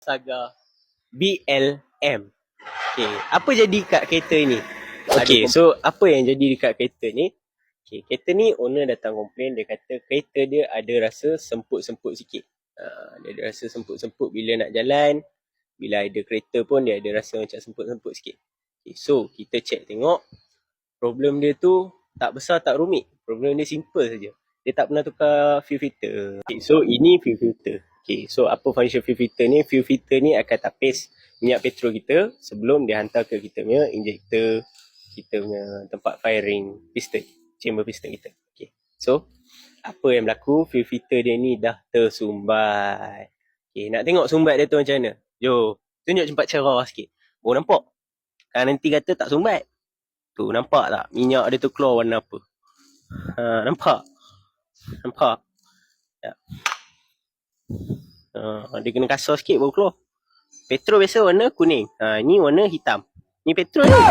Saga BLM. Okay, apa jadi kat kereta ni? Okay, so apa yang jadi dekat kereta ni? Okay, kereta ni owner datang komplain, dia kata kereta dia ada rasa semput-semput sikit. Dia ada rasa semput-semput bila nak jalan. Bila ada kereta pun dia ada rasa macam semput-semput sikit. Okay, so kita check tengok problem dia tu tak besar tak rumit. Problem dia simple saja. Dia tak pernah tukar fuel filter. Okay, so ini fuel filter. Okay, so apa function fuel filter ni? Fuel filter ni akan tapis minyak petrol kita sebelum dia hantar ke kita punya injector, kita punya tempat firing piston, chamber piston kita. Okay, so apa yang berlaku? Fuel filter dia ni dah tersumbat. Okay, nak tengok sumbat dia tu macam mana? Jom, tunjuk cepat cerah sikit. Baru nampak? Kan nanti kata tak sumbat. Tu nampak tak minyak dia tu keluar warna apa? Nampak? Nampak? Ya. Dia kena kasar sikit baru keluar. Petrol biasa warna kuning. Ni warna hitam. Ni petrol ni.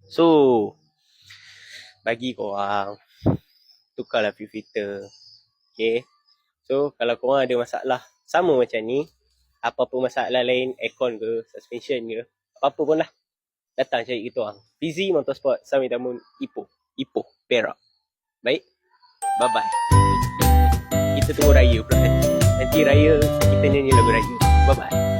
So bagi korang tukarlah fuel filter. Okay. So kalau korang ada masalah sama macam ni, apa-apa masalah lain, aircon ke, suspension ke, apa-apa pun lah, datang cari kita orang. Fizi Motorsport, Sami Tamun, Ipoh, Perak. Baik, bye-bye. Kita tunggu raya pula nanti. Nanti raya kita nyanyi lagu raya. Bye-bye.